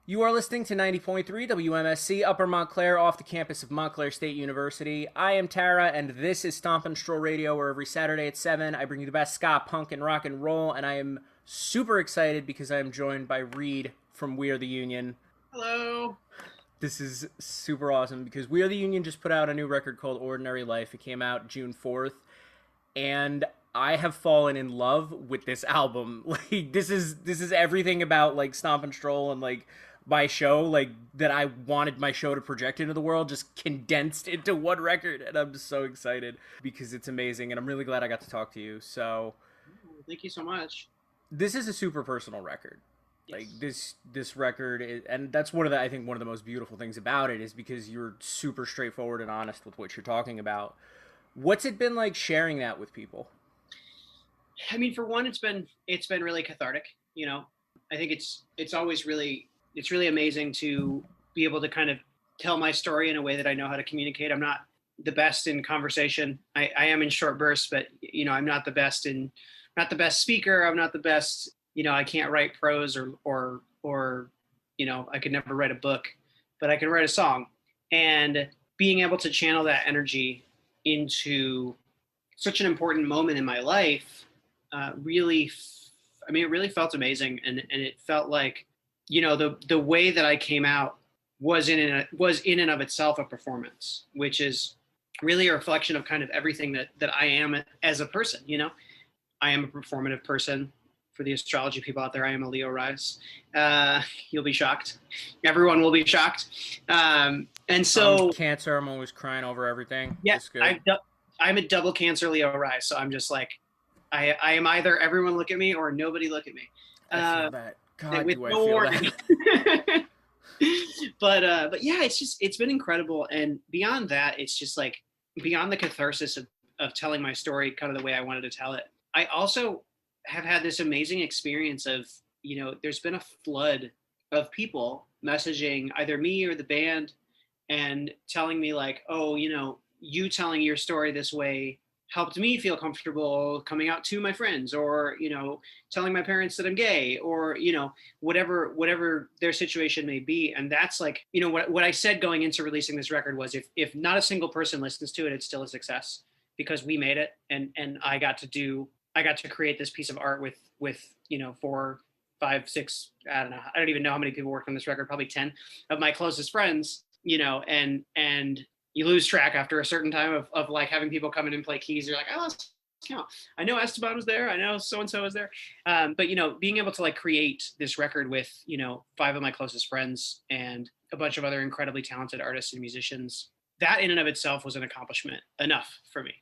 You are listening to 90.3 WMSC, Upper Montclair, off the campus of Montclair State University. I am Tara, and this is Stomp and Stroll Radio, where every Saturday at 7, I bring you the best ska, punk, and rock and roll, and I am super excited because I am joined by Reade from We Are the Union. Hello. This is super awesome because We Are the Union just put out a new record called Ordinary Life. It came out June 4th, and I have fallen in love with this album. Like, this is everything about, like, Stomp and Stroll and, like, my show, like, that I wanted my show to project into the world, just condensed into one record, and I'm just so excited because it's amazing, and I'm really glad I got to talk to you. So Thank you so much. this is a super personal record. Yes. Like, this record is, and that's one of the, I think one of the most beautiful things about it is because you're super straightforward and honest with what you're talking about. What's it been like sharing that with people? I mean, for one, it's been really cathartic. You know, I think it's always really amazing to be able to kind of tell my story in a way that I know how to communicate. I'm not the best in conversation. I am in short bursts, but you know, I'm not the best speaker. I'm not the best. You know, I can't write prose or you know, I could never write a book, but I can write a song. And being able to channel that energy into such an important moment in my life really, I mean, it really felt amazing, and it felt like, you know, the way that I came out was in and of itself a performance, which is really a reflection of kind of everything that I am as a person. You know, I am a performative person. For the astrology people out there, I am a Leo rise. You'll be shocked. Everyone will be shocked. And so Cancer, I'm always crying over everything. Yeah, I'm a double Cancer Leo rise, so I'm just like, I am either everyone look at me or nobody look at me. I feel that. God, with do I no feel warning. that. But yeah, it's been incredible. And beyond that, it's just like beyond the catharsis of telling my story kind of the way I wanted to tell it. I also have had this amazing experience of, you know, there's been a flood of people messaging either me or the band and telling me like, oh, you know, you telling your story this way helped me feel comfortable coming out to my friends, or, you know, telling my parents that I'm gay, or, you know, whatever their situation may be. And that's like, you know, what I said going into releasing this record was if not a single person listens to it, it's still a success because we made it. And I got to create this piece of art with, you know, 4, 5, 6, I don't know. I don't even know how many people worked on this record, probably 10 of my closest friends, you know, and you lose track after a certain time of like having people come in and play keys. You're like, oh, let's count. I know Esteban was there. I know so-and-so was there. But, you know, being able to like create this record with, you know, 5 of my closest friends and a bunch of other incredibly talented artists and musicians, that in and of itself was an accomplishment enough for me.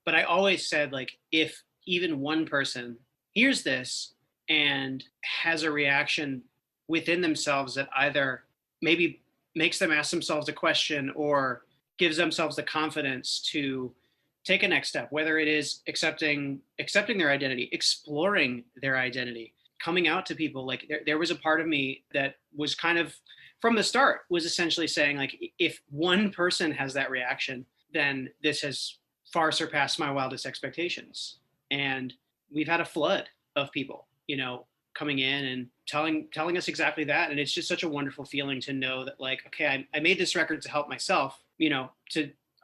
But I always said, like, if even one person hears this and has a reaction within themselves that either maybe makes them ask themselves a question or gives themselves the confidence to take a next step, whether it is accepting their identity, exploring their identity, coming out to people. Like there was a part of me that was kind of from the start was essentially saying, like, if one person has that reaction, then this has far surpassed my wildest expectations. And we've had a flood of people, you know, coming in and telling us exactly that. And it's just such a wonderful feeling to know that, like, okay, I made this record to help myself, you know,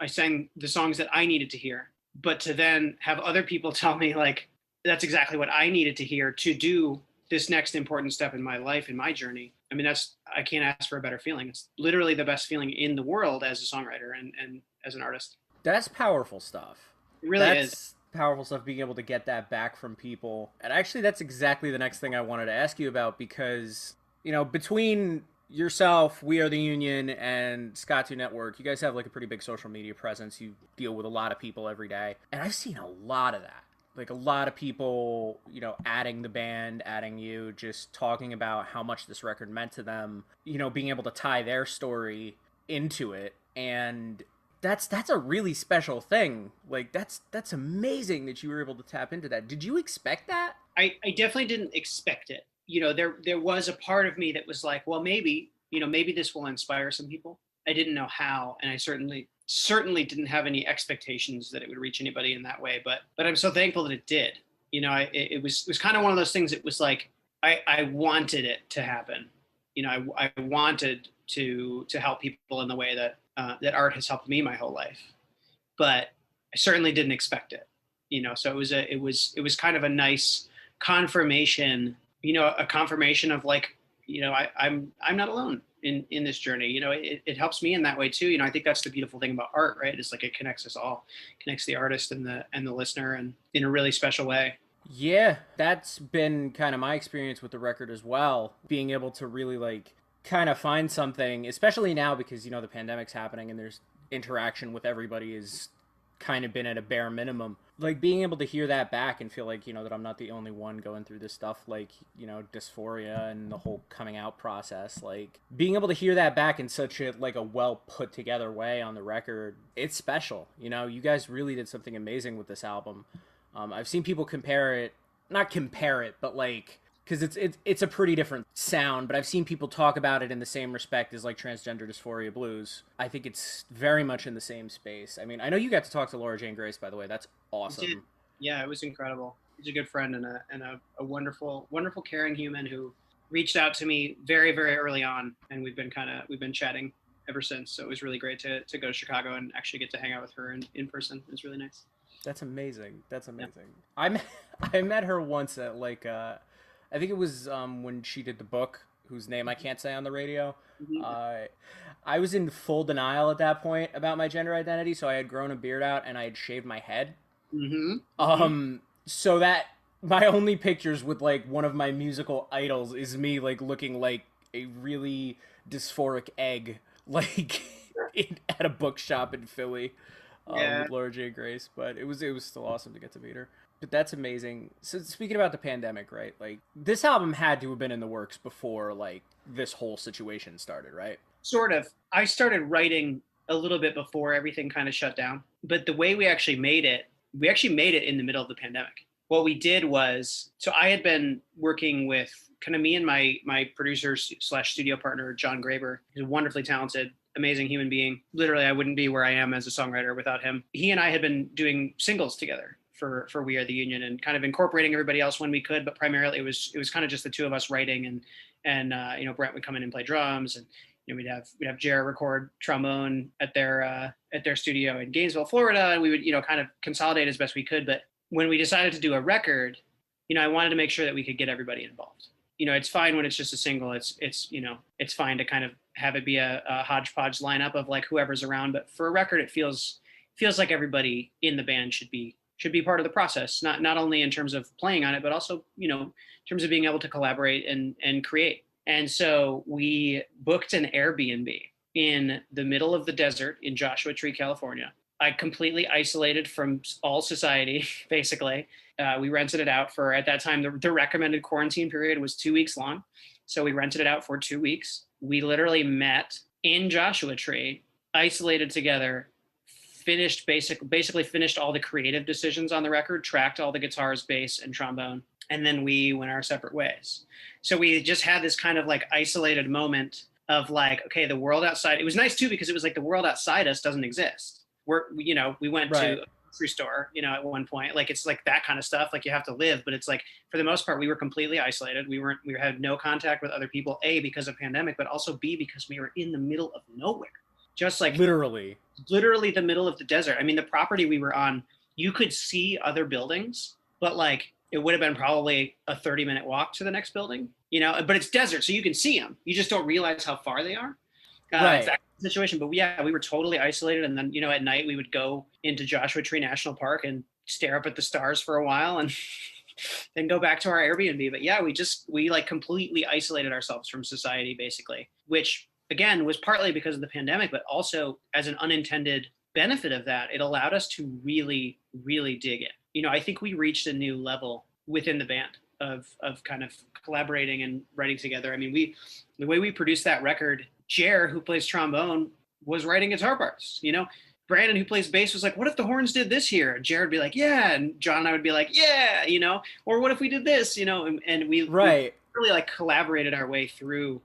I sang the songs that I needed to hear, but to then have other people tell me, like, that's exactly what I needed to hear to do this next important step in my life, in my journey. I mean, I can't ask for a better feeling. It's literally the best feeling in the world as a songwriter and as an artist. That's powerful stuff. It really is. Powerful stuff, being able to get that back from people. And actually, that's exactly the next thing I wanted to ask you about, because, you know, between yourself, We Are the Union, and Ska2 Network, you guys have like a pretty big social media presence. You deal with a lot of people every day. And I've seen a lot of that. Like a lot of people, you know, adding the band, adding you, just talking about how much this record meant to them, you know, being able to tie their story into it. And that's a really special thing. Like that's amazing that you were able to tap into that. Did you expect that? I definitely didn't expect it. You know, there was a part of me that was like, well, maybe this will inspire some people. I didn't know how, and I certainly didn't have any expectations that it would reach anybody in that way. But I'm so thankful that it did. You know, it was kind of one of those things. It was like I wanted it to happen. I wanted to help people in the way that that art has helped me my whole life, but I certainly didn't expect it. So it was kind of a nice confirmation, a confirmation of like, I'm not alone in this journey. It helps me in that way too. I think that's the beautiful thing about art, right? It's like it connects us all, connects the artist and the listener, and in a really special way. Yeah, that's been kind of my experience with the record as well. Being able to really like kind of find something, especially now because the pandemic's happening and there's interaction with everybody is kind of been at a bare minimum. Like being able to hear that back and feel like, that I'm not the only one going through this stuff, like, dysphoria and the whole coming out process. Like being able to hear that back in such a like a well put together way on the record, it's special. You guys really did something amazing with this album. I've seen people not compare it, but like, because it's a pretty different sound, but I've seen people talk about it in the same respect as like Transgender Dysphoria Blues. I think it's very much in the same space. I mean, I know you got to talk to Laura Jane Grace, by the way. That's awesome. Yeah, it was incredible. He's a good friend and a wonderful, wonderful, caring human who reached out to me very, very early on, and we've been chatting ever since. So it was really great to go to Chicago and actually get to hang out with her in person. It was really nice. That's amazing. That's amazing. Yeah. I met her once at like I think it was when she did the book whose name I can't say on the radio. Mm-hmm. I was in full denial at that point about my gender identity, so I had grown a beard out and I had shaved my head. Mm-hmm. So that my only pictures with like one of my musical idols is me like looking like a really dysphoric egg, like at a bookshop in Philly. With Laura J. Grace, but it was still awesome to get to meet her. But that's amazing. So speaking about the pandemic, right? Like this album had to have been in the works before like this whole situation started, right? Sort of. I started writing a little bit before everything kind of shut down. But the way we actually made it in the middle of the pandemic. What we did was, so I had been working with kind of me and my producer / studio partner, John Graber. He's a wonderfully talented, amazing human being. Literally, I wouldn't be where I am as a songwriter without him. He and I had been doing singles together for We Are the Union and kind of incorporating everybody else when we could, but primarily it was kind of just the two of us writing, and Brent would come in and play drums, and we'd have Jared record trombone at their studio in Gainesville, Florida, and we would kind of consolidate as best we could. But when we decided to do a record, I wanted to make sure that we could get everybody involved. It's fine when it's just a single. It's fine to kind of have it be a hodgepodge lineup of like whoever's around. But for a record, it feels like everybody in the band should be part of the process. Not only in terms of playing on it, but also in terms of being able to collaborate and create. And so we booked an Airbnb in the middle of the desert in Joshua Tree, California. I completely isolated from all society, basically. We rented it out for, at that time, the recommended quarantine period was 2 weeks long. So we rented it out for 2 weeks. We literally met in Joshua Tree, isolated together, basically finished all the creative decisions on the record, tracked all the guitars, bass, and trombone, and then we went our separate ways. So we just had this kind of like isolated moment of like, okay, the world outside, it was nice too, because it was like the world outside us doesn't exist. We went right. to a grocery store, at one point, like it's like that kind of stuff, like you have to live, but it's like for the most part we were completely isolated. We had no contact with other people, A, because of pandemic, but also B, because we were in the middle of nowhere, just like literally the middle of the desert. I mean, the property we were on, you could see other buildings, but like it would have been probably a 30-minute walk to the next building, but it's desert, so you can see them, you just don't realize how far they are. Right. It's that situation. But yeah, we were totally isolated. And then, at night we would go into Joshua Tree National Park and stare up at the stars for a while and then go back to our Airbnb. But yeah, we like completely isolated ourselves from society, basically, which again was partly because of the pandemic, but also as an unintended benefit of that, it allowed us to really, really dig in. I think we reached a new level within the band of kind of collaborating and writing together. I mean, the way we produced that record, Jer, who plays trombone, was writing guitar parts. Brandon, who plays bass, was like, what if the horns did this here? And Jared would be like, yeah. And John and I would be like, yeah, or what if we did this, and we really like collaborated our way through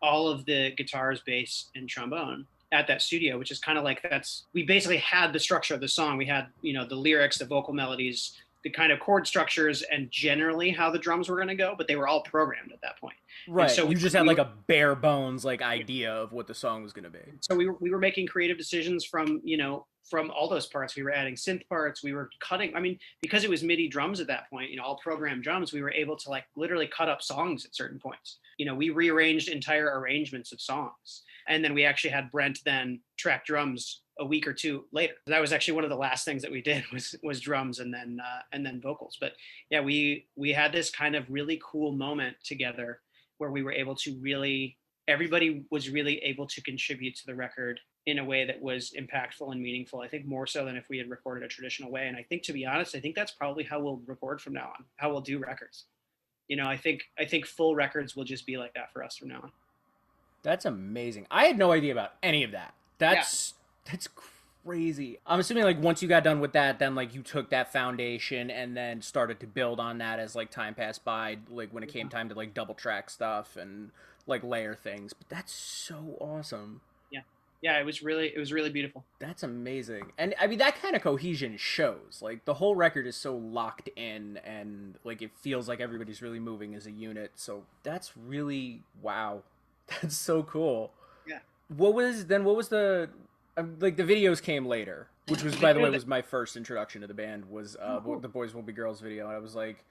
all of the guitars, bass, and trombone at that studio, which is kind of like we basically had the structure of the song. We had, the lyrics, the vocal melodies, the kind of chord structures and generally how the drums were going to go, but they were all programmed at that point. Right. And so you just had like a bare bones like idea of what the song was going to be. So we were making creative decisions from, from all those parts. We were adding synth parts. We were cutting. I mean, because it was MIDI drums at that point, all programmed drums, we were able to like literally cut up songs at certain points. We rearranged entire arrangements of songs. And then we actually had Brent then track drums a week or two later. That was actually one of the last things that we did was drums and then vocals. But yeah, we had this kind of really cool moment together where we were able to really, everybody was really able to contribute to the record in a way that was impactful and meaningful. I think more so than if we had recorded a traditional way. And I think, to be honest, I think that's probably how we'll record from now on, how we'll do records. I think full records will just be like that for us from now on. That's amazing. I had no idea about any of that. That's crazy. I'm assuming like once you got done with that, then like you took that foundation and then started to build on that as like time passed by, like when it came time to like double track stuff and like layer things. But that's so awesome. Yeah, it was really beautiful. That's amazing. And I mean, that kind of cohesion shows. Like the whole record is so locked in and like it feels like everybody's really moving as a unit. So that's really, wow. That's so cool. Yeah. What was the like the videos came later, which was, by the way, was my first introduction to the band, was the Boys Will Be Girls video. And I was like,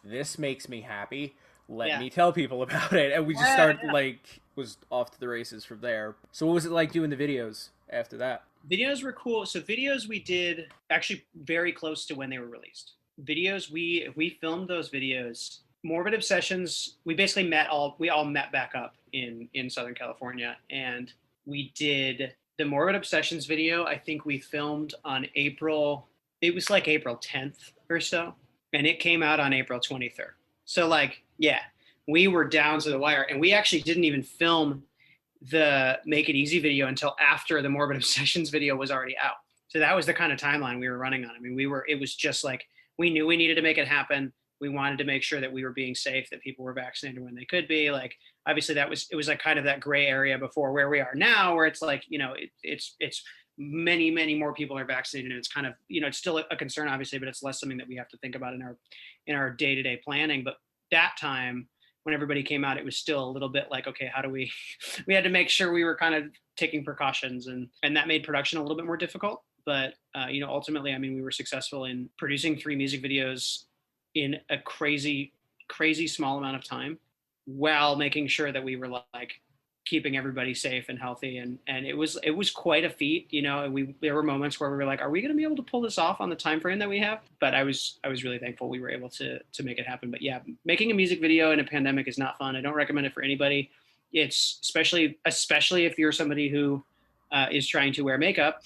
this makes me happy. Let me tell people about it. And we just started like, was off to the races from there. So what was it like doing the videos after that? Videos were cool. So videos we did actually very close to when they were released. Videos, we filmed those videos. Morbid Obsessions, we basically we all met back up in Southern California, and we did the Morbid Obsessions video. I think we filmed on April 10th or so, and it came out on April 23rd. So like, yeah, we were down to the wire, and we actually didn't even film the Make It Easy video until after the Morbid Obsessions video was already out. So that was the kind of timeline we were running on. I mean, it was just like, we knew we needed to make it happen. We wanted to make sure that we were being safe, that people were vaccinated when they could be. Like, obviously it was like kind of that gray area before where we are now, where it's like, it's many, many more people are vaccinated, and it's kind of, it's still a concern, obviously, but it's less something that we have to think about in our day-to-day planning. But that time when everybody came out, it was still a little bit like, okay, how do we had to make sure we were kind of taking precautions, and that made production a little bit more difficult. But ultimately, I mean, we were successful in producing 3 music videos in a crazy small amount of time, while making sure that we were like keeping everybody safe and healthy. And it was quite a feat. There were moments where we were like, are we going to be able to pull this off on the time frame that we have? But I was really thankful we were able to make it happen. But yeah, making a music video in a pandemic is not fun. I don't recommend it for anybody. It's especially if you're somebody who is trying to wear makeup.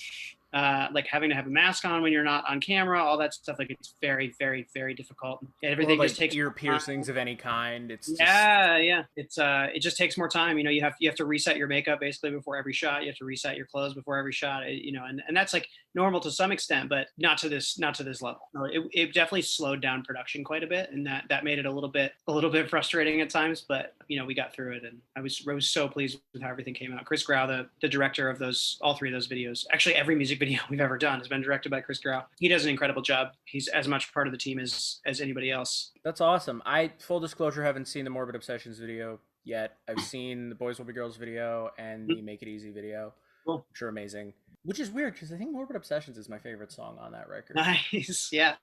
Like having to have a mask on when you're not on camera, all that stuff. Like, it's very, very, very difficult. Everything like just takes ear piercings of any kind. It's it just takes more time. You have to reset your makeup basically before every shot. You have to reset your clothes before every shot. And that's like normal to some extent, but not to this level. It definitely slowed down production quite a bit, and that made it a little bit frustrating at times. But we got through it, and I was so pleased with how everything came out. Chris Grau, the director of all 3 of those videos, actually every music video we've ever done has been directed by Chris Grau. He does an incredible job. He's as much part of the team as anybody else. That's awesome. I, full disclosure, haven't seen the Morbid Obsessions video yet. I've seen the Boys Will Be Girls video and the Make It Easy video, which are amazing. Which is weird because I think Morbid Obsessions is my favorite song on that record. Nice. Yeah.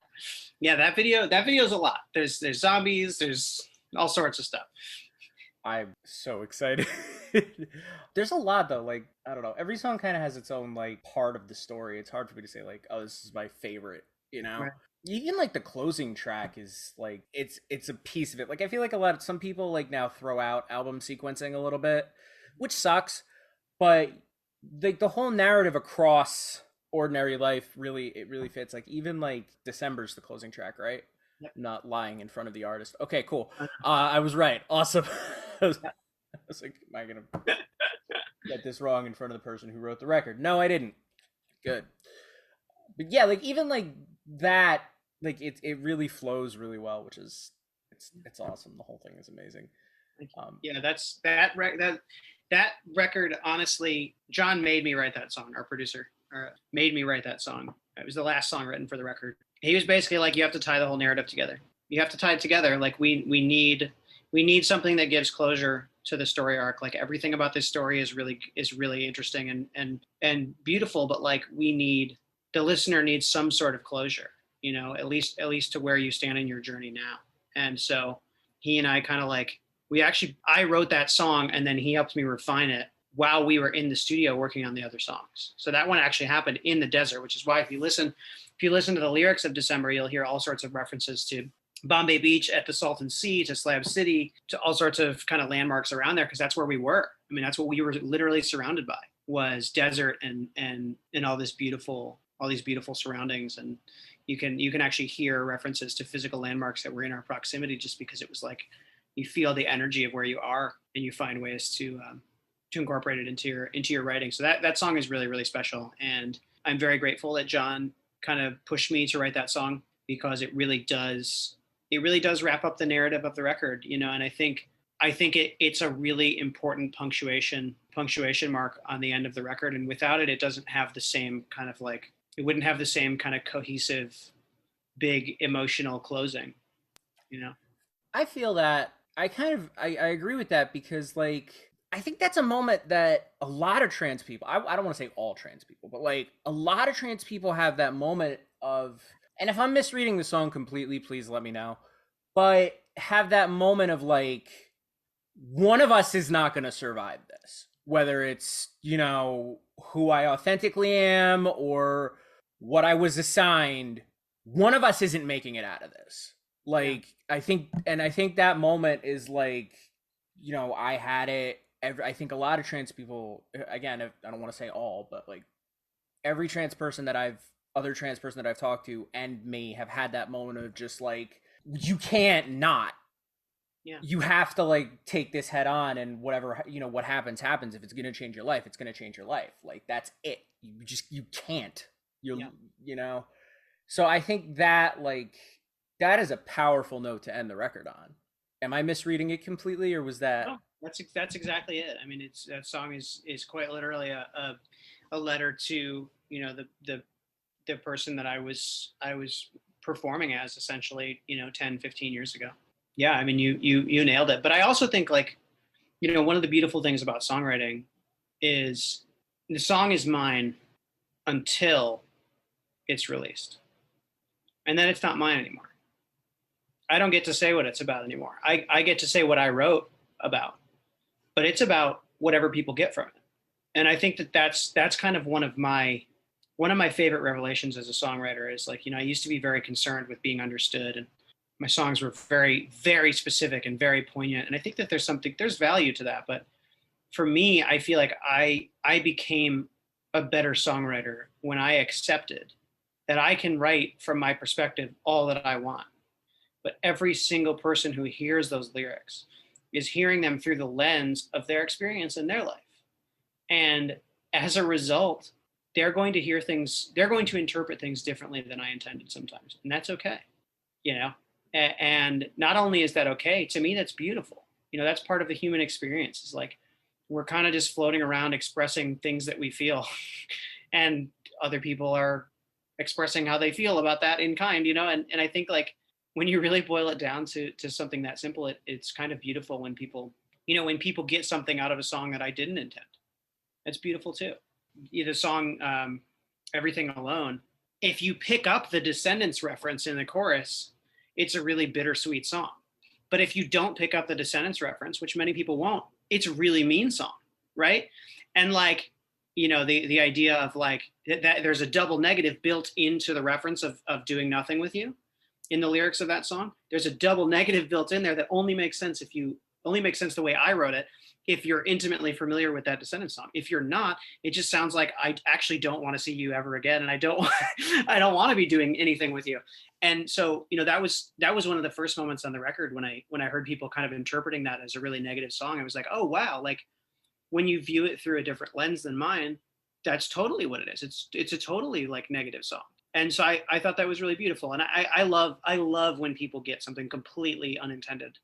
That video is a lot. There's zombies. There's all sorts of stuff. I'm so excited. There's a lot though. Like, I don't know. Every song kind of has its own like part of the story. It's hard for me to say like, oh, this is my favorite. Right. Even like the closing track is like, it's a piece of it. Like, I feel like some people like now throw out album sequencing a little bit, which sucks. But like the whole narrative across Ordinary Life really fits. Like, even like December's the closing track, right? Yep. Not lying in front of the artist. Okay, cool. I was right. Awesome. I was like, am I gonna get this wrong in front of the person who wrote the record? No, I didn't. Good. But yeah, like even like that, like it really flows really well, which is it's awesome. The whole thing is amazing. Yeah, that record. Honestly, John made me write that song. Our producer made me write that song. It was the last song written for the record, He was basically like, you have to tie the whole narrative together. You have to tie it together. Like we need something that gives closure to the story arc. Like everything about this story is really interesting and beautiful, but like the listener needs some sort of closure, at least to where you stand in your journey now. And so he and I kind of like I wrote that song and then he helped me refine it while we were in the studio working on the other songs. So that one actually happened in the desert, which is why if you listen to the lyrics of December, you'll hear all sorts of references to Bombay Beach, at the Salton Sea, to Slab City, to all sorts of kind of landmarks around there, because that's where we were. I mean, that's what we were literally surrounded by, was desert and all these beautiful surroundings. And you can actually hear references to physical landmarks that were in our proximity, just because it was like you feel the energy of where you are and you find ways to incorporate it into your writing. So that song is really, really special, and I'm very grateful that John kind of pushed me to write that song, because it really does wrap up the narrative of the record, and I think it's a really important punctuation mark on the end of the record, and without it, it doesn't have the same kind of like, it wouldn't have the same kind of cohesive, big emotional closing. I feel that I agree with that, because like I think that's a moment that a lot of trans people, I don't want to say all trans people, but like a lot of trans people have that moment of, and if I'm misreading the song completely, please let me know, but have that moment of like, one of us is not going to survive this, whether it's, who I authentically am or what I was assigned. One of us isn't making it out of this. Yeah. Like, I think that moment is like, I had it. I think a lot of trans people, again, I don't want to say all, but like every other trans person that I've talked to and me have had that moment of just like, you can't not. Yeah. You have to like take this head on, and whatever, what happens. If it's going to change your life, it's going to change your life. Like, that's it. You can't. You're, Yeah. you know. So I think that like that is a powerful note to end the record on. Am I misreading it completely, or was that? No, that's exactly it. I mean, that song is quite literally a letter to the person that I was performing as, essentially, 10, 15 years ago. Yeah, I mean, you nailed it. But I also think, like, one of the beautiful things about songwriting is the song is mine until it's released, and then it's not mine anymore. I don't get to say what it's about anymore. I get to say what I wrote about, but it's about whatever people get from it. And I think that's kind of one of my favorite revelations as a songwriter is, like, I used to be very concerned with being understood, and my songs were very, very specific and very poignant. And I think that there's value to that. But for me, I feel like I became a better songwriter when I accepted that I can write from my perspective all that I want. But every single person who hears those lyrics is hearing them through the lens of their experience in their life. And as a result, they're going to interpret things differently than I intended sometimes. And that's okay. You know, and not only is that okay, to me, that's beautiful. That's part of the human experience. Is like, we're kind of just floating around expressing things that we feel, and other people are expressing how they feel about that in kind. And I think, like, when you really boil it down to something that simple, it's kind of beautiful when people get something out of a song that I didn't intend. It's beautiful too. The song Everything Alone, if you pick up the Descendants reference in the chorus, it's a really bittersweet song. But if you don't pick up the Descendants reference, which many people won't, it's a really mean song, right? And like, the idea of like that there's a double negative built into the reference of doing nothing with you in the lyrics of that song. There's a double negative built in there that only makes sense the way I wrote it, if you're intimately familiar with that Descendants song. If you're not, it just sounds like I actually don't want to see you ever again, and I don't want to be doing anything with you. And so, that was one of the first moments on the record when I heard people kind of interpreting that as a really negative song. I was like, oh wow, like, when you view it through a different lens than mine, that's totally what it is. It's a totally like negative song. And so I thought that was really beautiful. And I love when people get something completely unintended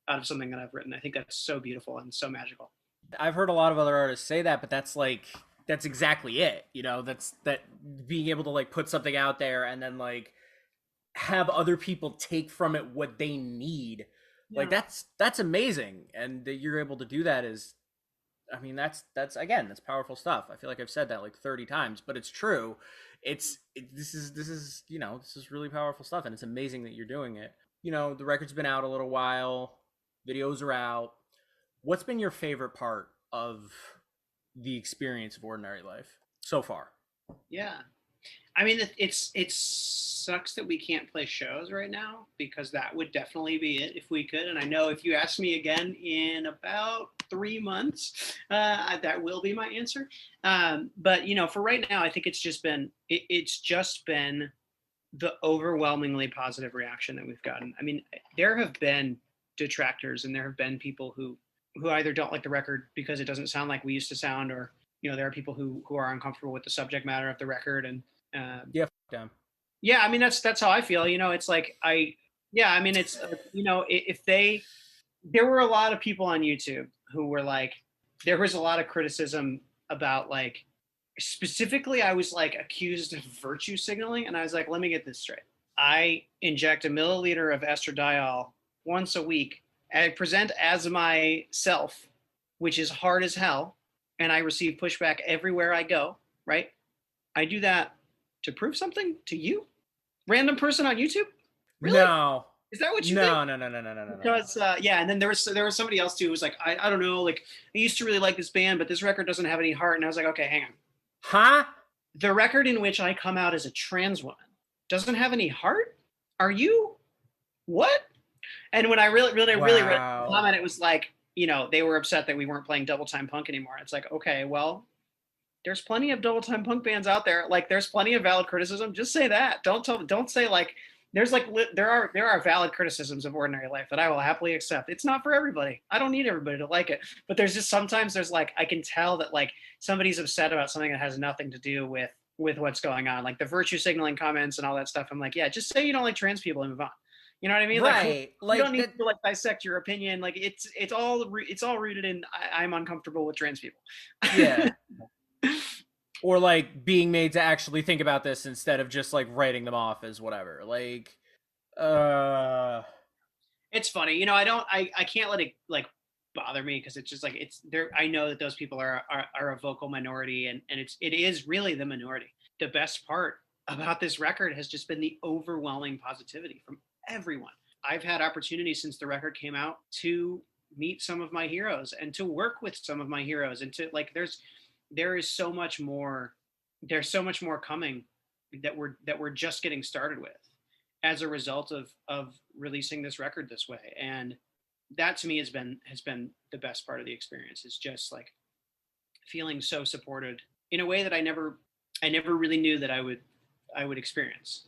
out of something that I've written. I think that's so beautiful and so magical. I've heard a lot of other artists say that, but that's exactly it. That's that being able to like put something out there and then like have other people take from it what they need. Like Yeah. that's amazing, and that you're able to do that is, I mean, that's again, that's powerful stuff. I feel like I've said that like 30 times, but it's true. This is this is really powerful stuff, and it's amazing that you're doing it. The record's been out a little while, videos are out. What's been your favorite part of the experience of Ordinary Life so far? Yeah. I mean, it sucks that we can't play shows right now because that would definitely be it if we could. And I know if you ask me again in about 3 months, that will be my answer. But for right now, I think it's just been the overwhelmingly positive reaction that we've gotten. I mean, there have been detractors and there have been people who either don't like the record because it doesn't sound like we used to sound, or there are people who are uncomfortable with the subject matter of the record. And Yeah, them. yeah, I mean that's how I feel. It's like yeah, I mean it's if there were a lot of people on YouTube who were like, there was a lot of criticism about like, specifically I was like accused of virtue signaling, and I was like, let me get this straight. I inject a milliliter of estradiol once a week. I present as myself, which is hard as hell, and I receive pushback everywhere I go, right? I do that to prove something to you, random person on YouTube? Really? No. Is that what you No, think? no, no, no, no, no, no, Because yeah, and then there was somebody else too who was like, I don't know, like I used to really like this band, but this record doesn't have any heart. And I was like, okay, hang on. Huh? The record in which I come out as a trans woman doesn't have any heart? Are you what? And when I really read the comment, it was like, they were upset that we weren't playing Double Time Punk anymore. It's like, okay, well, there's plenty of Double Time Punk bands out there. Like, there's plenty of valid criticism. Just say that. Don't say like, there are valid criticisms of Ordinary Life that I will happily accept. It's not for everybody. I don't need everybody to like it. But there's just sometimes there's like, I can tell that like somebody's upset about something that has nothing to do with what's going on, like the virtue signaling comments and all that stuff. I'm like, yeah, just say you don't like trans people and move on. You know what I mean? Right. Like you don't need to like dissect your opinion. Like it's all rooted in I'm uncomfortable with trans people. Yeah. Or like being made to actually think about this instead of just like writing them off as whatever. Like, it's funny, I can't let it like bother me because it's just like it's there. I know that those people are a vocal minority, and it is really the minority. The best part about this record has just been the overwhelming positivity from everyone. I've had opportunities since the record came out to meet some of my heroes and to work with some of my heroes, and to like there is so much more. There's so much more coming that we're just getting started with as a result of releasing this record this way. And that to me has been the best part of the experience, is just like feeling so supported in a way that I never really knew that I would experience,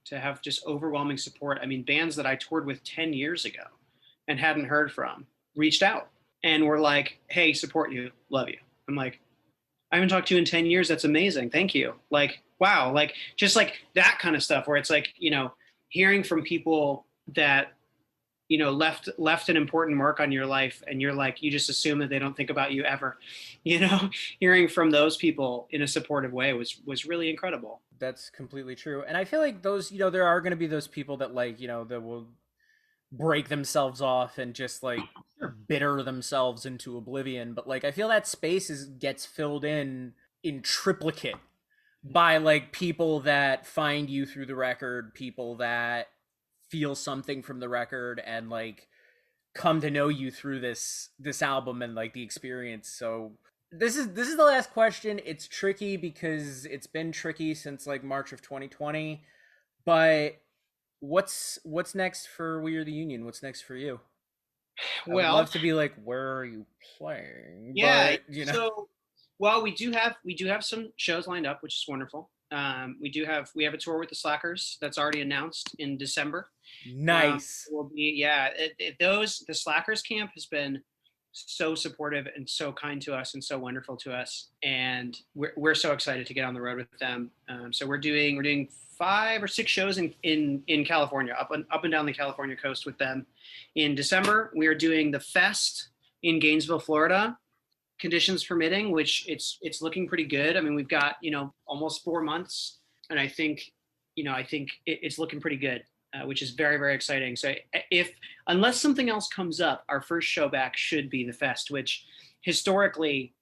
to have just overwhelming support. I mean, bands that I toured with 10 years ago and hadn't heard from reached out and were like, hey, support you, love you. I'm like, I haven't talked to you in 10 years. That's amazing. Thank you. Like, wow. Like, just like that kind of stuff where it's like, hearing from people that, left an important mark on your life, and you're like, you just assume that they don't think about you ever, hearing from those people in a supportive way was really incredible. that's completely true. And I feel like those, there are going to be those people that like, that will break themselves off and just like bitter themselves into oblivion. But like, I feel that space gets filled in triplicate by like people that find you through the record, people that feel something from the record and like come to know you through this album and like the experience. So this is the last question. It's tricky because it's been tricky since like March of 2020, but what's next for We Are the Union? What's next for you? I would love to be like, where are you playing? Yeah. But So, well, we do have some shows lined up, which is wonderful. We have a tour with the Slackers that's already announced in December. Nice. Will be the Slackers camp has been so supportive and so kind to us and so wonderful to us, and we're so excited to get on the road with them. So we're doing 5 or 6 shows in California, up and down the California coast with them. In December, we are doing the Fest in Gainesville, Florida, conditions permitting, which it's looking pretty good. I mean, we've got almost 4 months, and I think I think it's looking pretty good, which is very, very exciting. So if unless something else comes up, our first show back should be the fest, which historically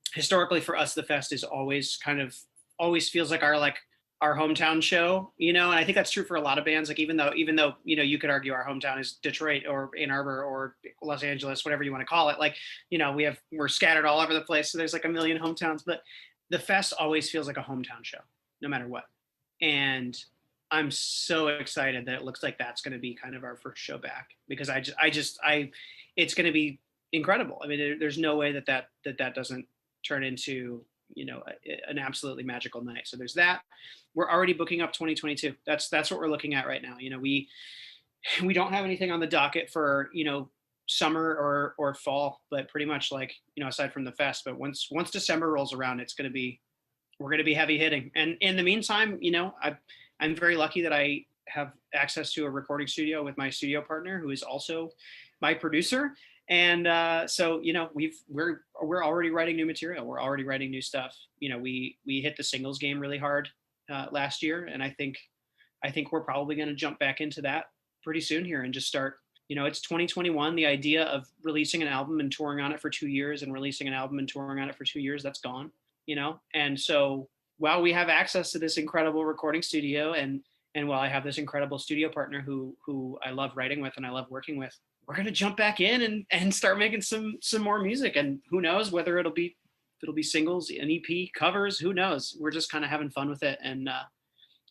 for us, the fest is always feels like our hometown show, and I think that's true for a lot of bands. Like even though you could argue our hometown is Detroit or Ann Arbor or Los Angeles, whatever you want to call it. Like we're scattered all over the place, so there's like a million hometowns, but the fest always feels like a hometown show, no matter what. And I'm so excited that it looks like that's going to be kind of our first show back, because it's going to be incredible. I mean, there's no way that doesn't turn into an absolutely magical night. So there's that. We're already booking up 2022. That's what we're looking at right now. We don't have anything on the docket for summer or fall, but pretty much aside from the fest. But once December rolls around, we're going to be heavy hitting. And in the meantime, I'm very lucky that I have access to a recording studio with my studio partner, who is also my producer. And so we're already writing new material. We're already writing new stuff. We hit the singles game really hard last year, and I think we're probably going to jump back into that pretty soon here and just start. It's 2021. The idea of releasing an album and touring on it for 2 years and releasing an album and touring on it for 2 years, that's gone. And so while we have access to this incredible recording studio, and while I have this incredible studio partner who I love writing with and I love working with, we're going to jump back in and start making some more music. And who knows whether it'll be singles, an EP, covers, who knows? We're just kind of having fun with it. And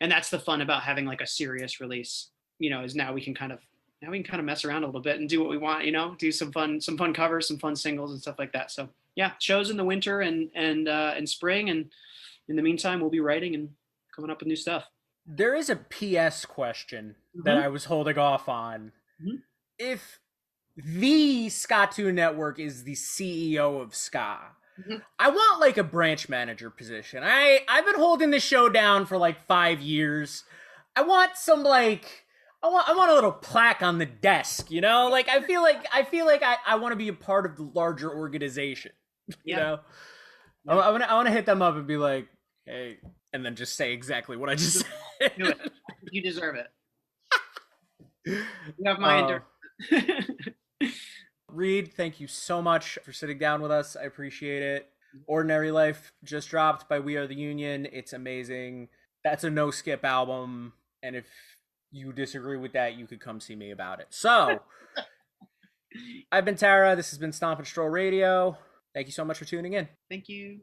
that's the fun about having like a serious release, is now we can kind of mess around a little bit and do what we want, do some fun covers, some fun singles and stuff like that. So yeah, shows in the winter and spring. And in the meantime, we'll be writing and coming up with new stuff. There is a PS question that I was holding off on. Mm-hmm. If the Ska2 Network is the CEO of ska, I want like a branch manager position. I've been holding this show down for like 5 years. I want some I want a little plaque on the desk, like I feel like I want to be a part of the larger organization. Yeah. I want to hit them up and be like, hey, and then just say exactly what I just said. Do it. You deserve it. You have my endurance. Reade, thank you so much for sitting down with us. I appreciate it. Ordinary Life just dropped by We Are the Union. It's amazing. That's a no skip album, and if you disagree with that, you could come see me about it. So I've been Tara. This has been Stomp and Stroll Radio. Thank you so much for tuning in. Thank you.